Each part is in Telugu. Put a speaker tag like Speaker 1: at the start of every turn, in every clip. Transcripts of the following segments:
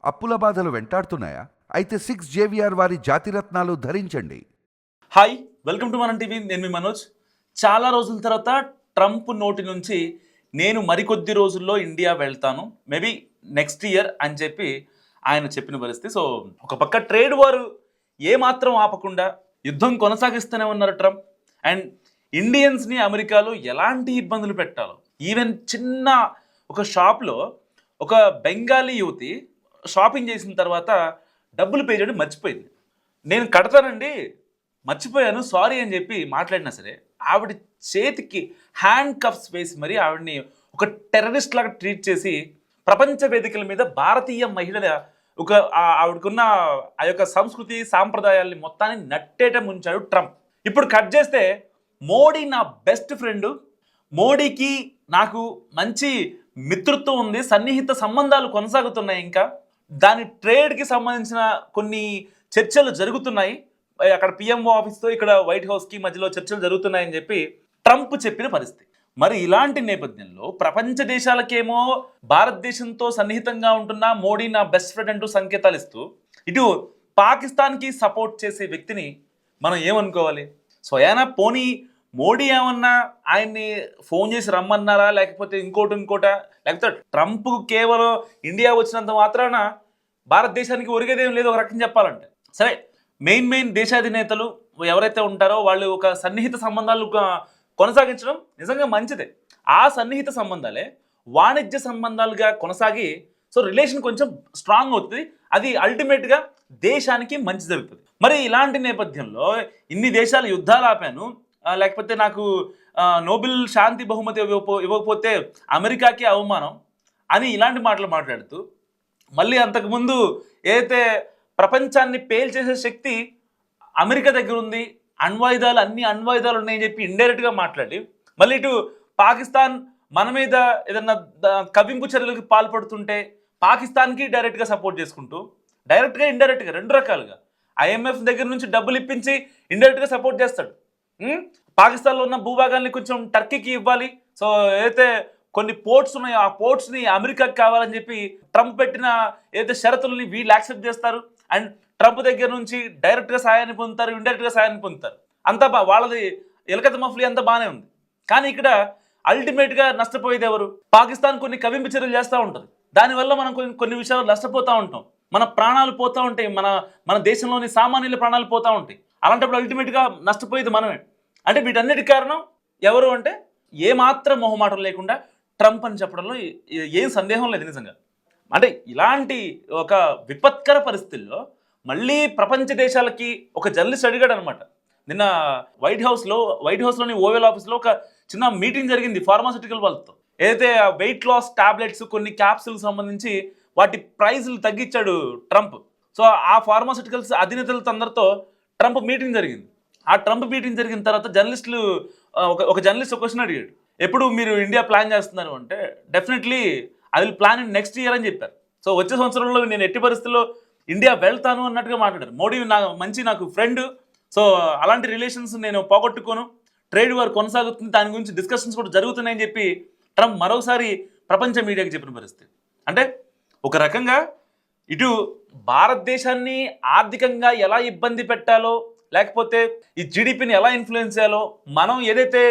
Speaker 1: అప్పుల బాధలు వెంటాడుతున్నాయా? అయితే 6 జేవిఆర్ వారి జాతిరత్నాలు ధరించండి.
Speaker 2: హాయ్, వెల్కమ్ టు మనం టీవీ. నేను మీ మనోజ్. చాలా రోజుల తర్వాత ట్రంప్ నోటి నుంచి నేను మరికొద్ది రోజుల్లో ఇండియా వెళ్తాను, మేబీ నెక్స్ట్ ఇయర్ అని చెప్పి ఆయన చెప్పిన పరిస్థితి. సో ఒక పక్క ట్రేడ్ వారు ఏమాత్రం ఆపకుండా యుద్ధం కొనసాగిస్తూనే ఉన్నారు ట్రంప్. అండ్ ఇండియన్స్ని అమెరికాలో ఎలాంటి ఇబ్బందులు పెట్టాలో, ఈవెన్ చిన్న ఒక షాప్లో ఒక బెంగాలీ యువతి షాపింగ్ చేసిన తర్వాత డబ్బులు పే చేయడం మర్చిపోయింది. నేను కడతానండి, మర్చిపోయాను, సారీ అని చెప్పి మాట్లాడినా సరే ఆవిడ చేతికి హ్యాండ్ కఫ్స్ వేసి మరి ఆవిడని ఒక టెర్రరిస్ట్ లాగా ట్రీట్ చేసి ప్రపంచ వేదికల మీద భారతీయ మహిళల ఒక ఆవిడకున్న ఆ యొక్క సంస్కృతి సాంప్రదాయాల్ని మొత్తాన్ని నట్టేట ముంచాడు ట్రంప్. ఇప్పుడు కట్ చేస్తే మోడీ నా బెస్ట్ ఫ్రెండ్, మోడీకి నాకు మంచి మిత్రత్వం ఉంది, సన్నిహిత సంబంధాలు కొనసాగుతున్నాయి, ఇంకా దాని ట్రేడ్కి సంబంధించిన కొన్ని చర్చలు జరుగుతున్నాయి, అక్కడ పిఎంఓ ఆఫీస్తో ఇక్కడ వైట్ హౌస్కి మధ్యలో చర్చలు జరుగుతున్నాయని చెప్పి ట్రంప్ చెప్పిన పరిస్థితి. మరి ఇలాంటి నేపథ్యంలో ప్రపంచ దేశాలకేమో భారతదేశంతో సన్నిహితంగా ఉంటున్న మోడీ నా బెస్ట్ ఫ్రెండ్ అంటూ సంకేతాలు ఇస్తూ, ఇటు పాకిస్తాన్కి సపోర్ట్ చేసే వ్యక్తిని మనం ఏమనుకోవాలి? స్వయానా పోనీ మోడీ ఏమన్నా ఆయన్ని ఫోన్ చేసి రమ్మన్నారా, లేకపోతే ఇంకోట, లేకపోతే ట్రంప్ కేవలం ఇండియా వచ్చినంత మాత్రాన భారతదేశానికి ఒరిగేదేం లేదు ఒక రకం చెప్పాలంటే. సరే, మెయిన్ దేశాధినేతలు ఎవరైతే ఉంటారో వాళ్ళు ఒక సన్నిహిత సంబంధాలు కొనసాగించడం నిజంగా మంచిదే. ఆ సన్నిహిత సంబంధాలే వాణిజ్య సంబంధాలుగా కొనసాగి సో రిలేషన్ కొంచెం స్ట్రాంగ్ అవుతుంది, అది అల్టిమేట్గా దేశానికి మంచి జరుగుతుంది. మరి ఇలాంటి నేపథ్యంలో ఇన్ని దేశాలు యుద్ధాలు ఆపాను, లేకపోతే నాకు నోబెల్ శాంతి బహుమతి ఇవ్వకపోతే అమెరికాకి అవమానం అని ఇలాంటి మాటలు మాట్లాడుతూ, మళ్ళీ అంతకుముందు ఏదైతే ప్రపంచాన్ని పేల్చేసే శక్తి అమెరికా దగ్గర ఉంది, అన్ని అణ్వాయుధాలు ఉన్నాయని చెప్పి ఇండైరెక్ట్గా మాట్లాడి, మళ్ళీ ఇటు పాకిస్తాన్ మన మీద ఏదన్నా కవ్వింపు చర్యలకు పాల్పడుతుంటే పాకిస్తాన్కి డైరెక్ట్గా సపోర్ట్ చేసుకుంటూ, డైరెక్ట్గా ఇండైరెక్ట్గా రెండు రకాలుగా ఐఎంఎఫ్ దగ్గర నుంచి డబ్బులు ఇప్పించి ఇండైరెక్ట్గా సపోర్ట్ చేస్తాడు. పాకిస్తాన్లో ఉన్న భూభాగాల్ని కొంచెం టర్కీకి ఇవ్వాలి, సో ఏదైతే కొన్ని పోర్ట్స్ ఉన్నాయో ఆ పోర్ట్స్ని అమెరికాకి కావాలని చెప్పి ట్రంప్ పెట్టిన ఏదైతే షరతులని వీళ్ళు యాక్సెప్ట్ చేస్తారు. అండ్ ట్రంప్ దగ్గర నుంచి డైరెక్ట్గా సాయాన్ని పొందుతారు, ఇండైరెక్ట్గా సాయాన్ని పొందుతారు. అంతా వాళ్ళది ఎలకత మఫ్లీ అంతా బాగానే ఉంది. కానీ ఇక్కడ అల్టిమేట్గా నష్టపోయేది ఎవరు? పాకిస్తాన్ కొన్ని కవింపు చర్యలు చేస్తూ ఉంటుంది, దానివల్ల మనం కొన్ని విషయాలు నష్టపోతూ ఉంటాం, మన ప్రాణాలు పోతూ ఉంటాయి, మన దేశంలోని సామాన్యుల ప్రాణాలు పోతూ ఉంటాయి. అలాంటప్పుడు అల్టిమేట్గా నష్టపోయేది మనమే. అంటే వీటన్నిటికి కారణం ఎవరు అంటే ఏమాత్రం మొహమాటం లేకుండా ట్రంప్ అని చెప్పడంలో ఏం సందేహం లేదు నిజంగా. అంటే ఇలాంటి ఒక విపత్కర పరిస్థితుల్లో మళ్ళీ ప్రపంచ దేశాలకి ఒక జర్నలిస్ట్ అడిగాడు అనమాట. నిన్న వైట్ హౌస్లోని ఓవెల్ ఆఫీస్లో ఒక చిన్న మీటింగ్ జరిగింది ఫార్మాస్యూటికల్ వాళ్ళతో. ఏదైతే వెయిట్ లాస్ టాబ్లెట్స్ కొన్ని క్యాప్సులకు సంబంధించి వాటి ప్రైజులు తగ్గించాడు ట్రంప్. సో ఆ ఫార్మాస్యూటికల్స్ అధినేతలతో అందరితో ట్రంప్ మీటింగ్ జరిగింది. ఆ ట్రంప్ మీటింగ్ జరిగిన తర్వాత ఒక జర్నలిస్ట్ ఒక క్వశ్చన్ అడిగాడు, ఎప్పుడు మీరు ఇండియా ప్లాన్ చేస్తున్నారు అంటే, definitely I will plan in next year అని చెప్పారు. సో వచ్చే సంవత్సరంలో నేను ఎట్టి పరిస్థితుల్లో ఇండియా వెళ్తాను అన్నట్టుగా మాట్లాడారు. మోడీ నాకు ఫ్రెండ్, సో అలాంటి రిలేషన్స్ నేను పోగొట్టుకోను, ట్రేడ్ వార్ కొనసాగుతుంది, దాని గురించి డిస్కషన్స్ కూడా జరుగుతున్నాయని చెప్పి ట్రంప్ మరోసారి ప్రపంచ మీడియాకి చెప్పిన పరిస్థితి. అంటే ఒక రకంగా ఇటు భారతదేశాన్ని ఆర్థికంగా ఎలా ఇబ్బంది పెట్టాలో, లేకపోతే ఈ జీడిపిని ఎలా ఇన్ఫ్లుయెన్స్ చేయాలో, మనం ఏదైతే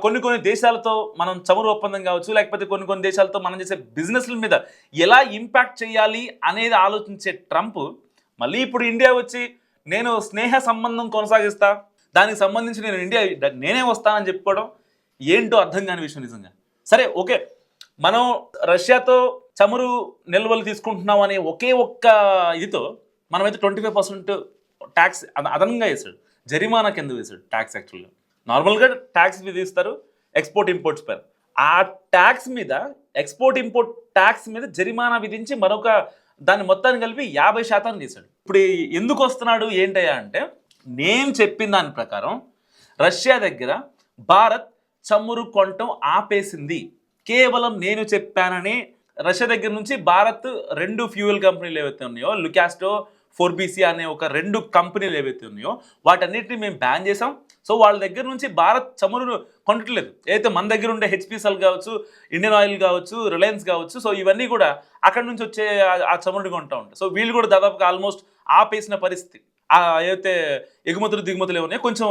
Speaker 2: కొన్ని దేశాలతో మనం చమురు ఒప్పందం కావచ్చు, లేకపోతే కొన్ని దేశాలతో మనం చేసే బిజినెస్ల మీద ఎలా ఇంపాక్ట్ చేయాలి అనేది ఆలోచించే ట్రంప్ మళ్ళీ ఇప్పుడు ఇండియా వచ్చి నేను స్నేహ సంబంధం కొనసాగిస్తా, దానికి సంబంధించి నేనే వస్తానని చెప్పుకోవడం ఏంటో అర్థం కాని విషయం నిజంగా. సరే, ఓకే, మనం రష్యాతో చమురు నిల్వలు తీసుకుంటున్నాం అనే ఒకే ఒక్క ఇదితో మనమైతే 25% ట్యాక్స్ అదనంగా వేసాడు, జరిమానా కింద వేసాడు ట్యాక్స్. యాక్చువల్గా నార్మల్గా ట్యాక్స్ విధిస్తారు ఎక్స్పోర్ట్ ఇంపోర్ట్స్ పైన, ఆ ట్యాక్స్ మీద ఎక్స్పోర్ట్ ఇంపోర్ట్ ట్యాక్స్ మీద జరిమానా విధించి మరొక దాన్ని మొత్తాన్ని కలిపి 50% చేశాడు. ఇప్పుడు ఎందుకు వస్తున్నాడు ఏంటయ్యా అంటే, నేను చెప్పిన దాని ప్రకారం రష్యా దగ్గర భారత్ చమురు కొనటం ఆపేసింది, కేవలం నేను చెప్పానని. రష్యా దగ్గర నుంచి భారత్ 2 ఫ్యూయల్ కంపెనీలు ఏవైతే ఉన్నాయో, లుకాస్టో, 4BC అనే ఒక 2 కంపెనీలు ఏవైతే ఉన్నాయో వాటన్నిటిని మేము బ్యాన్ చేసాం. సో వాళ్ళ దగ్గర నుంచి భారత్ చమురు కొనట్లేదు. ఏదైతే మన దగ్గర ఉండే హెచ్పిఎస్ఎల్ కావచ్చు, ఇండియన్ ఆయిల్ కావచ్చు, రిలయన్స్ కావచ్చు, సో ఇవన్నీ కూడా అక్కడ నుంచి వచ్చే ఆ చమురుని కొంటూ ఉంటాయి. సో వీళ్ళు కూడా దాదాపుగా ఆల్మోస్ట్ ఆపేసిన పరిస్థితి. ఏదైతే ఎగుమతులు దిగుమతులు ఏమన్నాయో కొంచెం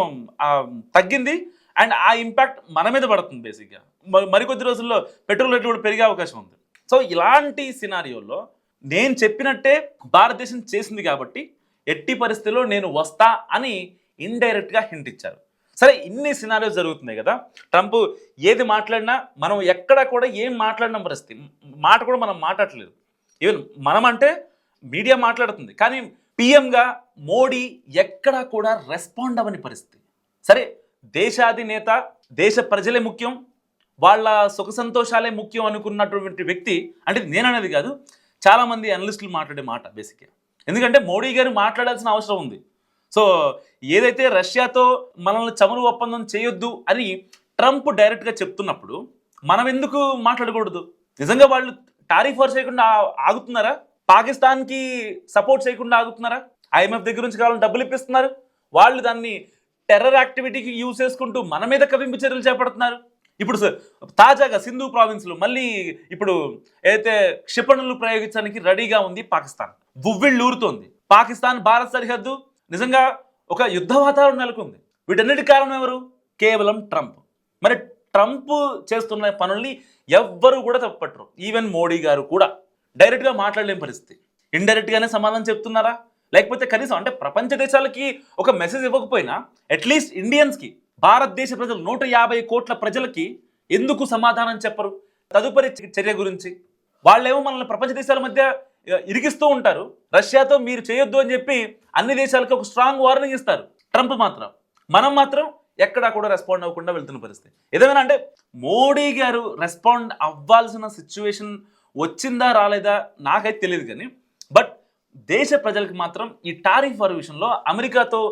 Speaker 2: తగ్గింది. అండ్ ఆ ఇంపాక్ట్ మన మీద పడుతుంది బేసిక్గా. మరికొద్ది రోజుల్లో పెట్రోల్ రేట్లు కూడా పెరిగే అవకాశం ఉంది. సో ఇలాంటి సినారియోలో నేను చెప్పినట్టే భారతదేశం చేసింది కాబట్టి ఎట్టి పరిస్థితుల్లో నేను వస్తా అని ఇండైరెక్ట్గా హింట్ ఇచ్చారు. సరే, ఇన్ని సినారియోస్ జరుగుతున్నాయి కదా, ట్రంప్ ఏది మాట్లాడినా మనం ఎక్కడ కూడా ఏం మాట్లాడిన పరిస్థితి, మాట కూడా మనం మాట్లాడలేదు. ఈవెన్ మనం అంటే మీడియా మాట్లాడుతుంది, కానీ పిఎంగా మోడీ ఎక్కడా కూడా రెస్పాండ్ అవ్వని పరిస్థితి. సరే, దేశాధినేత, దేశ ప్రజలే ముఖ్యం, వాళ్ళ సుఖ సంతోషాలే ముఖ్యం అనుకున్నటువంటి వ్యక్తి, అంటే నేననేది కాదు, చాలామంది అనలిస్టులు మాట్లాడే మాట బేసిక్గా. ఎందుకంటే మోడీ గారు మాట్లాడాల్సిన అవసరం ఉంది. సో ఏదైతే రష్యాతో మనల్ని చమురు ఒప్పందం చేయొద్దు అని ట్రంప్ డైరెక్ట్గా చెప్తున్నప్పుడు మనం ఎందుకు మాట్లాడకూడదు? నిజంగా వాళ్ళు టారిఫ్ వార్ చేయకుండా ఆగుతున్నారా? పాకిస్తాన్కి సపోర్ట్ చేయకుండా ఆగుతున్నారా? ఐఎంఎఫ్ దగ్గర నుంచి కావాలని డబ్బులు ఇప్పిస్తున్నారు, వాళ్ళు దాన్ని టెర్రర్ యాక్టివిటీకి యూజ్ చేసుకుంటూ మన మీద కవింపు చర్యలు చేపడుతున్నారు. ఇప్పుడు తాజాగా సింధు ప్రావిన్స్లో మళ్ళీ ఇప్పుడు ఏదైతే క్షిపణులు ప్రయోగించడానికి రెడీగా ఉంది పాకిస్తాన్, ఊరుతోంది. పాకిస్తాన్ భారత్ సరిహద్దు నిజంగా ఒక యుద్ధ వాతావరణం నెలకొంది. వీటన్నిటికి కారణం ఎవరు? కేవలం ట్రంప్. మరి ట్రంప్ చేస్తున్న పనుల్ని ఎవ్వరు కూడా తప్పట్టరు. ఈవెన్ మోడీ గారు కూడా డైరెక్ట్గా మాట్లాడలేని పరిస్థితి. ఇండైరెక్ట్గానే సమాధానం చెప్తున్నారా? లేకపోతే కనీసం అంటే ప్రపంచ దేశాలకి ఒక మెసేజ్ ఇవ్వకపోయినా అట్లీస్ట్ ఇండియన్స్కి, భారతదేశ ప్రజలు 150 కోట్ల ప్రజలకి ఎందుకు సమాధానం చెప్పరు? తదుపరి చర్య గురించి వాళ్ళేమో మనల్ని ప్రపంచ దేశాల మధ్య ఇరిగిస్తూ ఉంటారు. రష్యాతో మీరు చేయొద్దు అని చెప్పి అన్ని దేశాలకు ఒక స్ట్రాంగ్ వార్నింగ్ ఇస్తారు. ట్రంప్ మాత్రం, మనం మాత్రం ఎక్కడా కూడా రెస్పాండ్ అవ్వకుండా వెళ్తున్న పరిస్థితి. ఏదేమైనా అంటే మోడీ గారు రెస్పాండ్ అవ్వాల్సిన సిచ్యువేషన్ వచ్చిందా రాలేదా నాకైతే తెలియదు, కానీ బట్ దేశ ప్రజలకు మాత్రం ఈ టారిఫ్ వార్ విషయంలో అమెరికాతో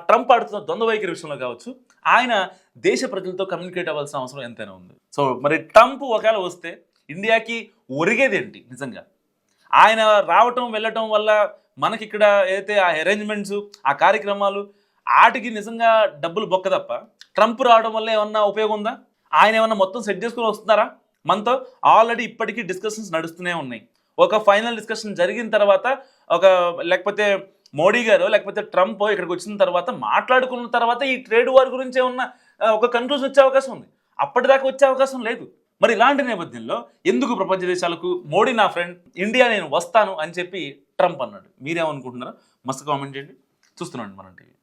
Speaker 2: ట్రంప్ ఆడుతున్న ద్వంద్వ వైఖరి విషయంలో కావచ్చు, ఆయన దేశ ప్రజలతో కమ్యూనికేట్ అవ్వాల్సిన అవసరం ఎంతైనా ఉంది. సో మరి ట్రంప్ ఒకవేళ వస్తే ఇండియాకి ఒరిగేది ఏంటి? నిజంగా ఆయన రావటం వెళ్ళటం వల్ల మనకి ఇక్కడ ఏదైతే ఆ అరేంజ్మెంట్స్, ఆ కార్యక్రమాలు, ఆటికి నిజంగా డబ్బులు బొక్క తప్ప ట్రంప్ రావడం వల్ల ఏమన్నా ఉపయోగం ఉందా? ఆయన ఏమన్నా మొత్తం సెట్ చేసుకుని వస్తున్నారా? మనతో ఆల్రెడీ ఇప్పటికీ డిస్కషన్స్ నడుస్తూనే ఉన్నాయి. ఒక ఫైనల్ డిస్కషన్ జరిగిన తర్వాత లేకపోతే మోడీ గారు లేకపోతే ట్రంప్ ఇక్కడికి వచ్చిన తర్వాత మాట్లాడుకున్న తర్వాత ఈ ట్రేడ్ వార్ గురించి ఏమన్నా ఒక కన్క్లూజన్ వచ్చే అవకాశం ఉంది. అప్పటిదాకా వచ్చే అవకాశం లేదు. మరి ఇలాంటి నేపథ్యంలో ఎందుకు ప్రపంచ దేశాలకు మోడీ నా ఫ్రెండ్, ఇండియా నేను వస్తాను అని చెప్పి ట్రంప్ అన్నాడు? మీరేమనుకుంటున్నారో మస్తు కామెంట్ చేయండి. చూస్తున్నాండి మనం టీవీ.